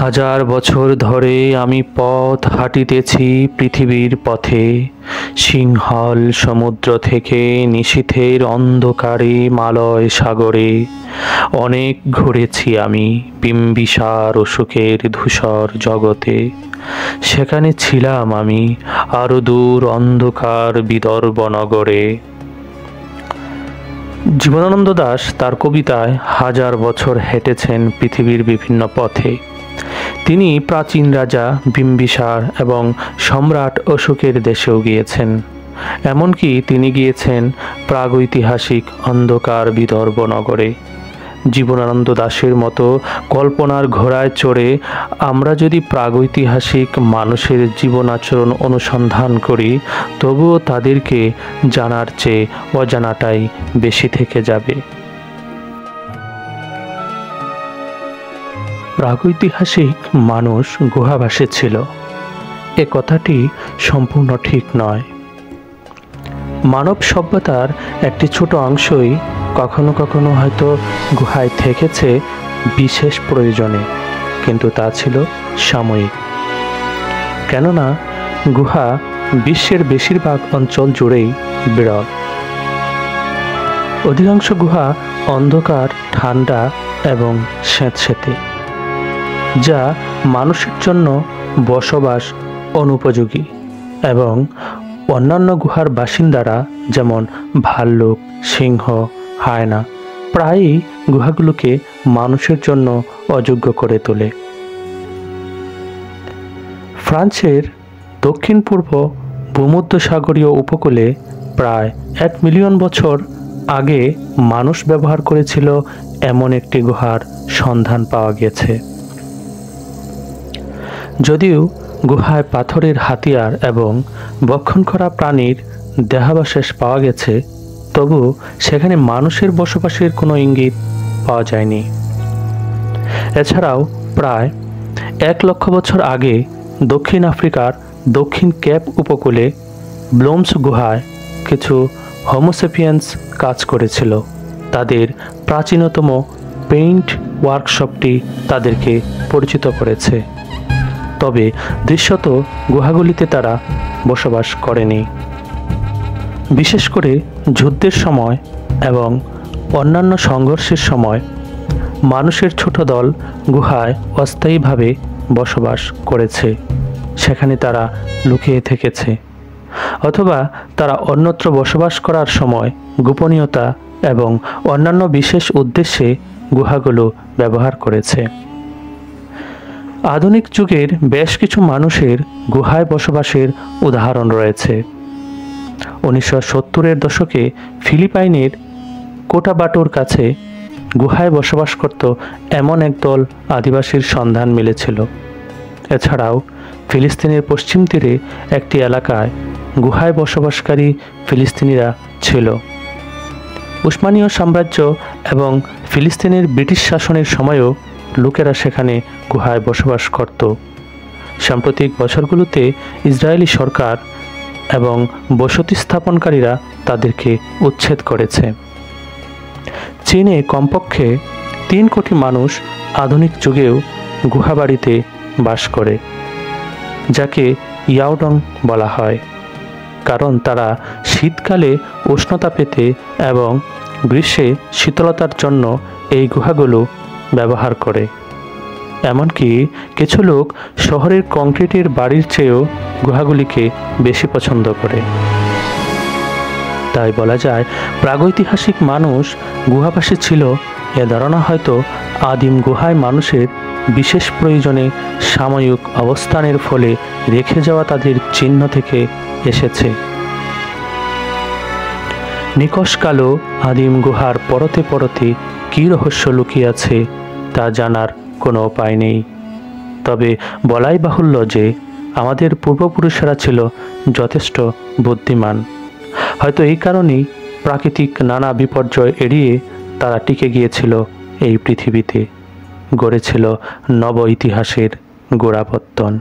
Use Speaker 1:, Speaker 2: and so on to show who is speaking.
Speaker 1: হাজার বছর ধরে আমি পথ হাঁটিতেছি পৃথিবীর পথে, সিংহল সমুদ্র থেকে নিশীথের অন্ধকারে মালয় সাগরে। অনেক ঘুরেছি আমি বিম্বিসার অশোকের ধূসর জগতে। সেখানে ছিলাম আমি আরো দূর অন্ধকার বিদর্ভ নগরে। জীবনানন্দ দাশ তার কবিতায় হাজার বছর হেঁটেছেন পৃথিবীর বিভিন্ন পথে। তিনি প্রাচীন রাজা বিম্বিসার এবং সম্রাট অশোকের দেশেও গিয়েছেন। এমনকি তিনি গিয়েছেন প্রাগৈতিহাসিক অন্ধকার বিদর্ভ নগরে। জীবনানন্দ দাশের মতো কল্পনার ঘোড়ায় চড়ে আমরা যদি প্রাগৈতিহাসিক মানুষের জীবনাচরণ অনুসন্ধান করি, তবুও তাদেরকে জানার চেয়ে অজানাটাই বেশি থেকে যাবে। প্রাগৈতিহাসিক মানুষ গুহাবাসী ছিল, এ কথাটি সম্পূর্ণ ঠিক নয়। মানব সভ্যতার একটি ছোট অংশই কখনো কখনো হয়তো গুহায় থেকেছে বিশেষ প্রয়োজনে, কিন্তু তা ছিল সাময়িক। কেননা গুহা বিশ্বের বেশিরভাগ অঞ্চল জুড়েই বিরল। অধিকাংশ গুহা অন্ধকার, ঠান্ডা এবং স্যাঁতসেঁতে, যা মানুষের জন্য বসবাস অনুপযোগী। এবং অন্যান্য গুহার বাসিন্দারা যেমন ভাল্লুক, সিংহ, হায়না প্রায়ই গুহাগুলোকে মানুষের জন্য অযোগ্য করে তোলে। ফ্রান্সের দক্ষিণ পূর্ব ভূমধ্যসাগরীয় উপকূলে প্রায় 1 মিলিয়ন বছর আগে মানুষ ব্যবহার করেছিল এমন একটি গুহার সন্ধান পাওয়া গেছে। যদিও গুহায় পাথরের হাতিয়ার এবং ভক্ষণ করা প্রাণীর দেহাবশেষ পাওয়া গেছে, তবু সেখানে মানুষের বসবাসের কোনো ইঙ্গিত পাওয়া যায়নি। এছাড়াও প্রায় 1 লক্ষ বছর আগে দক্ষিণ আফ্রিকার দক্ষিণ কেপ উপকূলে ব্লোমস গুহায় কিছু হোমোসেপিয়েন্স কাজ করেছিল। তাদের প্রাচীনতম পেইন্ট ওয়ার্কশপটি তাদেরকে পরিচিত করেছে। তবে দৃশ্যত গুহাগুলিতে তারা বসবাস করেনি। বিশেষ করে যুদ্ধের সময় এবং অন্যান্য সংঘর্ষের সময় মানুষের ছোট দল গুহায় অস্থায়ীভাবে বসবাস করেছে। সেখানে তারা লুকিয়ে থেকেছে, অথবা তারা অন্যত্র বসবাস করার সময় গোপনীয়তা এবং অন্যান্য বিশেষ উদ্দেশ্যে গুহাগুলো ব্যবহার করেছে। আধুনিক যুগের বেশ কিছু মানুষের গুহায় বসবাসের উদাহরণ রয়েছে। 1970-এর দশকে ফিলিপাইনের কোটাবাটোর কাছে গুহায় বসবাস করত এমন একদল আদিবাসীর সন্ধান মিলেছিল। এছাড়াও ফিলিস্তিনের পশ্চিম তীরে একটি এলাকায় গুহায় বসবাসকারী ফিলিস্তিনিরা ছিল। উসমানীয় সাম্রাজ্য এবং ফিলিস্তিনের ব্রিটিশ শাসনের সময়ও লোকেরা সেখানে গুহায় বসবাস করত। সাম্প্রতিক বছরগুলোতে ইসরায়েলি সরকার এবং বসতি স্থাপনকারীরা তাদেরকে উচ্ছেদ করেছে। চীনে কমপক্ষে 3 কোটি মানুষ আধুনিক যুগেও গুহাবাড়িতে বাস করে, যাকে ইয়াওডং বলা হয়, কারণ তারা শীতকালে উষ্ণতা পেতে এবং গ্রীষ্মে শীতলতার জন্য এই গুহাগুলো ব্যবহার করে। এমনকি কিছু লোক শহরের কংক্রিটের বাড়ির চেয়েও গুহাগুলিকে বেশি পছন্দ করে। তাই বলা যায় প্রাগৈতিহাসিক মানুষ গুহাবাসী ছিল। এ ধারণা হয়তো আদিম গুহায় মানুষের বিশেষ প্রয়োজনে সাময়িক অবস্থানের ফলে রেখে যাওয়া তাদের চিহ্ন থেকে এসেছে। নিকষ কালো আদিম গুহার পরতে পরতে কী রহস্য লুকিয়ে আছে তা জানার কোনো উপায় নেই। তবে বলাই বাহুল্য যে আমাদের পূর্বপুরুষেরা ছিল যথেষ্ট বুদ্ধিমান। হয়তো এই কারণেই প্রাকৃতিক নানা বিপর্যয় এড়িয়ে তারা টিকে গিয়েছিল এই পৃথিবীতে, গড়েছিল নব ইতিহাসের গোড়াপত্তন।